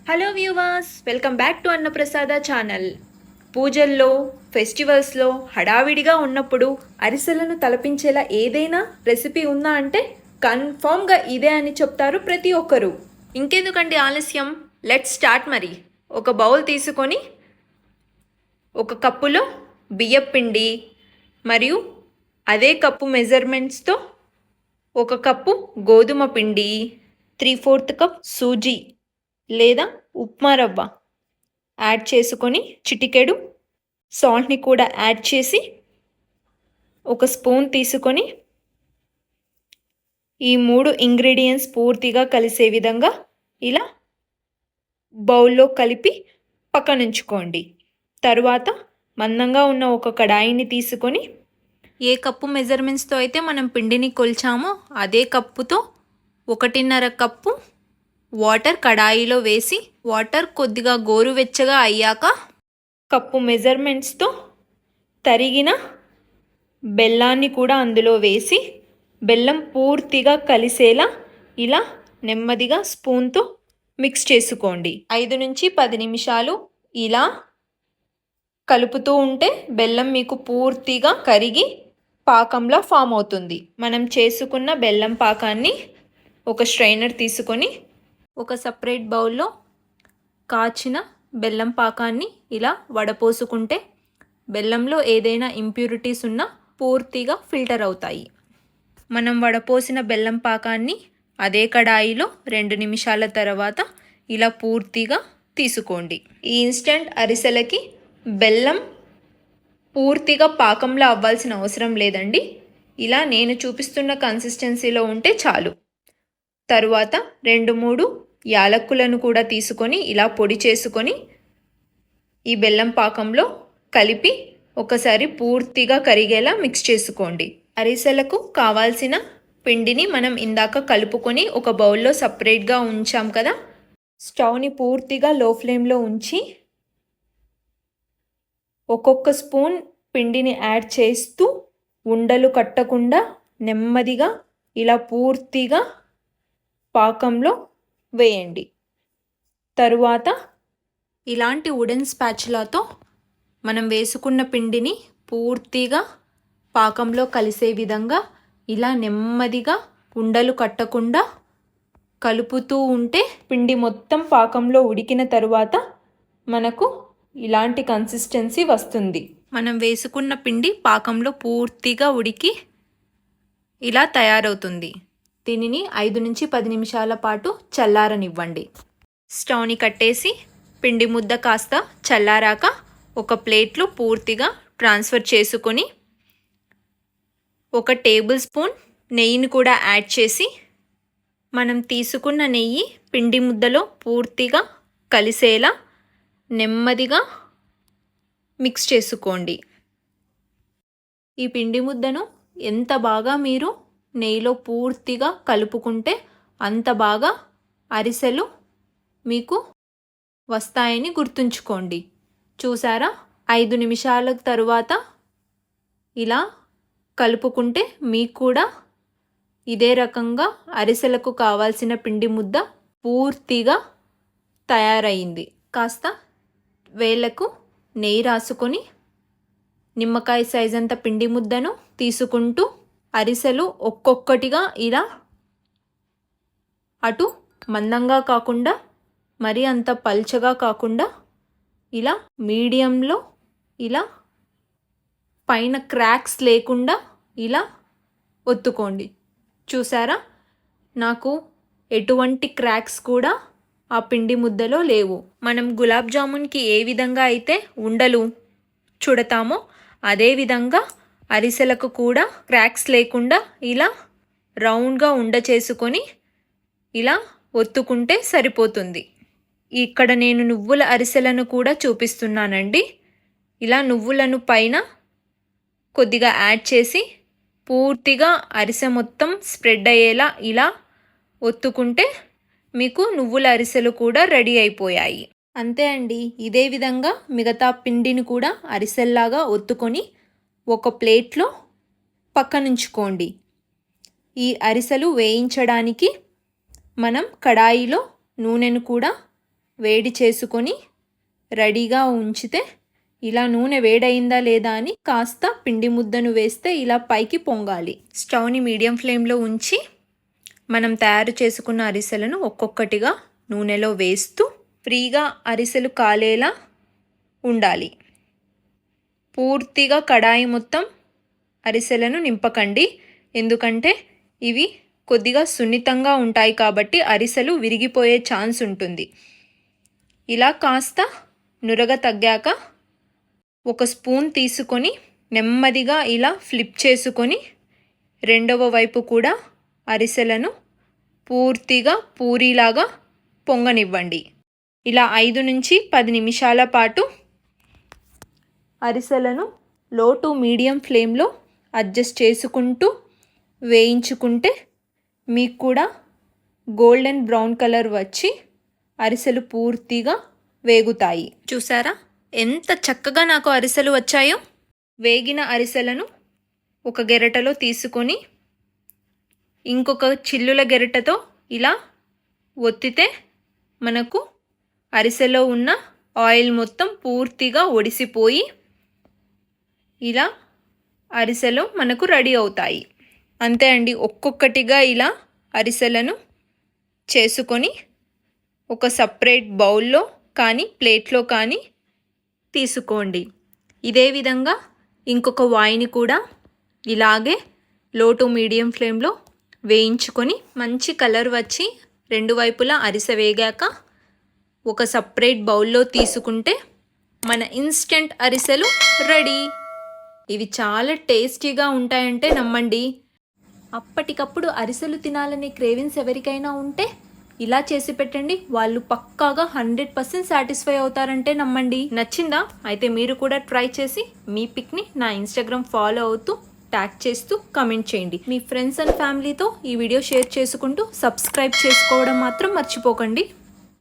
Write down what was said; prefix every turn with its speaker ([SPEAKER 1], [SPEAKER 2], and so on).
[SPEAKER 1] Hello viewers, welcome back to అన్నప్రసాద channel. పూజల్లో, ఫెస్టివల్స్లో హడావిడిగా ఉన్నప్పుడు అరిసెలను తలపించేలా ఏదైనా రెసిపీ ఉందా అంటే కన్ఫామ్గా ఇదే అని చెప్తారు ప్రతి ఒక్కరు. ఇంకెందుకండి ఆలస్యం, లెట్స్ స్టార్ట్. మరి ఒక బౌల్ తీసుకొని ఒక కప్పులో బియ్యపిండి మరియు అదే కప్పు మెజర్మెంట్స్తో ఒక కప్పు గోధుమ పిండి, 3/4 కప్ సూజీ లేదా ఉప్మా రవ్వ యాడ్ చేసుకొని చిటికెడు సాల్ట్ని కూడా యాడ్ చేసి ఒక స్పూన్ తీసుకొని ఈ 3 ఇంగ్రీడియంట్స్ పూర్తిగా కలిసే విధంగా ఇలా బౌల్లో కలిపి పక్కనుంచుకోండి. తరువాత మందంగా ఉన్న ఒక కడాయిని తీసుకొని ఏ కప్పు మెజర్మెంట్స్తో అయితే మనం పిండిని కొల్చామో అదే కప్పుతో 1.5 కప్పు వాటర్ కడాయిలో వేసి వాటర్ కొద్దిగా గోరువెచ్చగా అయ్యాక కప్పు మెజర్మెంట్స్తో తరిగిన బెల్లాన్ని కూడా అందులో వేసి బెల్లం పూర్తిగా కలిసేలా ఇలా నెమ్మదిగా స్పూన్తో మిక్స్ చేసుకోండి. 5 నుంచి 10 నిమిషాలు ఇలా కలుపుతూ ఉంటే బెల్లం మీకు పూర్తిగా కరిగి పాకంలా ఫామ్ అవుతుంది. మనం చేసుకున్న బెల్లం పాకాన్ని ఒక స్ట్రైనర్ తీసుకొని ఒక సపరేట్ బౌల్లో కాచిన బెల్లం పాకాన్ని ఇలా వడపోసుకుంటే బెల్లంలో ఏదైనా ఇంప్యూరిటీస్ ఉన్నా పూర్తిగా ఫిల్టర్ అవుతాయి. మనం వడపోసిన బెల్లం పాకాన్ని అదే కడాయిలో 2 నిమిషాల తర్వాత ఇలా పూర్తిగా తీసుకోండి. ఈ ఇన్స్టెంట్ అరిసెలకి బెల్లం పూర్తిగా పాకంలో అవ్వాల్సిన అవసరం లేదండి. ఇలా నేను చూపిస్తున్న కన్సిస్టెన్సీలో ఉంటే చాలు. తరువాత 2-3 యాలక్కులను కూడా తీసుకొని ఇలా పొడి చేసుకొని ఈ బెల్లం పాకంలో కలిపి ఒకసారి పూర్తిగా కరిగేలా మిక్స్ చేసుకోండి. అరిసెలకు కావాల్సిన పిండిని మనం ఇందాక కలుపుకొని ఒక బౌల్లో సపరేట్గా ఉంచాం కదా. స్టవ్ని పూర్తిగా లో ఫ్లేమ్లో ఉంచి ఒక్కొక్క స్పూన్ పిండిని యాడ్ చేస్తూ ఉండలు కట్టకుండా నెమ్మదిగా ఇలా పూర్తిగా పాకంలో వేయండి. తరువాత ఇలాంటి వుడెన్ స్పాచులాతో మనం వేసుకున్న పిండిని పూర్తిగా పాకంలో కలిసే విధంగా ఇలా నెమ్మదిగా ఉండలు కట్టకుండా కలుపుతూ ఉంటే పిండి మొత్తం పాకంలో ఉడికిన తరువాత మనకు ఇలాంటి కన్సిస్టెన్సీ వస్తుంది. మనం వేసుకున్న పిండి పాకంలో పూర్తిగా ఉడికి ఇలా తయారవుతుంది. దీనిని 5 నుంచి 10 నిమిషాల పాటు చల్లారనివ్వండి. స్టవ్ని కట్టేసి పిండి ముద్ద కాస్త చల్లారాక ఒక ప్లేట్లో పూర్తిగా ట్రాన్స్ఫర్ చేసుకొని 1 టేబుల్ స్పూన్ నెయ్యిని కూడా యాడ్ చేసి మనం తీసుకున్న నెయ్యి పిండి ముద్దలో పూర్తిగా కలిసేలా నెమ్మదిగా మిక్స్ చేసుకోండి. ఈ పిండి ముద్దను ఎంత బాగా మీరు నెయ్యిలో పూర్తిగా కలుపుకుంటే అంత బాగా అరిసెలు మీకు వస్తాయని గుర్తుంచుకోండి. చూసారా, 5 నిమిషాల తరువాత ఇలా కలుపుకుంటే మీకు కూడా ఇదే రకంగా అరిసెలకు కావాల్సిన పిండి ముద్ద పూర్తిగా తయారయింది. కాస్త వేళ్ళకు నెయ్యి రాసుకొని నిమ్మకాయ సైజ్ అంత పిండి ముద్దను తీసుకుంటూ అరిసెలు ఒక్కొక్కటిగా ఇలా అటు మందంగా కాకుండా మరి అంత పల్చగా కాకుండా ఇలా మీడియంలో ఇలా పైన క్రాక్స్ లేకుండా ఇలా ఒత్తుకోండి. చూసారా, నాకు ఎటువంటి క్రాక్స్ కూడా ఆ పిండి ముద్దలో లేవు. మనం గులాబ్ జామున్కి ఏ విధంగా అయితే ఉండలు చుడతామో అదేవిధంగా అరిసెలకు కూడా క్రాక్స్ లేకుండా ఇలా రౌండ్గా ఉండ చేసుకొని ఇలా ఒత్తుకుంటే సరిపోతుంది. ఇక్కడ నేను నువ్వుల అరిసెలను కూడా చూపిస్తున్నానండి. ఇలా నువ్వులను పైన కొద్దిగా యాడ్ చేసి పూర్తిగా అరిసె మొత్తం స్ప్రెడ్ అయ్యేలా ఇలా ఒత్తుకుంటే మీకు నువ్వుల అరిసెలు కూడా రెడీ అయిపోయాయి. అంతే అండి. ఇదే విధంగా మిగతా పిండిని కూడా అరిసెల్లాగా ఒత్తుకొని ఒక ప్లేట్లో పక్కనుంచుకోండి. ఈ అరిసెలు వేయించడానికి మనం కడాయిలో నూనెను కూడా వేడి చేసుకొని రెడీగా ఉంచితే ఇలా నూనె వేడయిందా లేదా అని కాస్త పిండి ముద్దను వేస్తే ఇలా పైకి పొంగాలి. స్టవ్ని మీడియం ఫ్లేమ్లో ఉంచి మనం తయారు చేసుకున్న అరిసెలను ఒక్కొక్కటిగా నూనెలో వేస్తూ ఫ్రీగా అరిసెలు కాలేలా ఉండాలి. పూర్తిగా కడాయి మొత్తం అరిసెలను నింపకండి, ఎందుకంటే ఇవి కొద్దిగా సున్నితంగా ఉంటాయి కాబట్టి అరిసెలు విరిగిపోయే ఛాన్స్ ఉంటుంది. ఇలా కాస్త నురగ తగ్గాక ఒక స్పూన్ తీసుకొని నెమ్మదిగా ఇలా ఫ్లిప్ చేసుకొని రెండవ వైపు కూడా అరిసెలను పూర్తిగా పూరీలాగా పొంగనివ్వండి. ఇలా 5 నుంచి 10 నిమిషాల పాటు అరిసెలను లో టు మీడియం ఫ్లేమ్లో అడ్జస్ట్ చేసుకుంటూ వేయించుకుంటే మీకు కూడా గోల్డెన్ బ్రౌన్ కలర్ వచ్చి అరిసెలు పూర్తిగా వేగుతాయి. చూసారా ఎంత చక్కగా నాకు అరిసెలు వచ్చాయో. వేగిన అరిసెలను ఒక గెరటలో తీసుకొని ఇంకొక చిల్లుల గెరటతో ఇలా ఒత్తితే మనకు అరిసెలో ఉన్న ఆయిల్ మొత్తం పూర్తిగా ఒడిసిపోయి ఇలా అరిసెలు మనకు రెడీ అవుతాయి. అంతే అండి, ఒక్కొక్కటిగా ఇలా అరిసెలను చేసుకొని ఒక సపరేట్ బౌల్లో కానీ ప్లేట్లో కానీ తీసుకోండి. ఇదే విధంగా ఇంకొక వాయిని కూడా ఇలాగే లో టు మీడియం ఫ్లేమ్లో వేయించుకొని మంచి కలర్ వచ్చి రెండు వైపులా అరిసె వేగాక ఒక సపరేట్ బౌల్లో తీసుకుంటే మన ఇన్స్టెంట్ అరిసెలు రెడీ. ఇవి చాలా టేస్టీగా ఉంటాయంటే నమ్మండి. అప్పటికప్పుడు అరిసెలు తినాలనే క్రేవింగ్స్ ఎవరికైనా ఉంటే ఇలా చేసి పెట్టండి, వాళ్ళు పక్కాగా 100% సాటిస్ఫై అవుతారంటే నమ్మండి. నచ్చిందా? అయితే మీరు కూడా ట్రై చేసి మీ పిక్ని నా ఇన్స్టాగ్రామ్ ఫాలో అవుతూ ట్యాగ్ చేస్తూ కమెంట్ చేయండి. మీ ఫ్రెండ్స్ అండ్ ఫ్యామిలీతో ఈ వీడియో షేర్ చేసుకుంటూ సబ్స్క్రైబ్ చేసుకోవడం మాత్రం మర్చిపోకండి.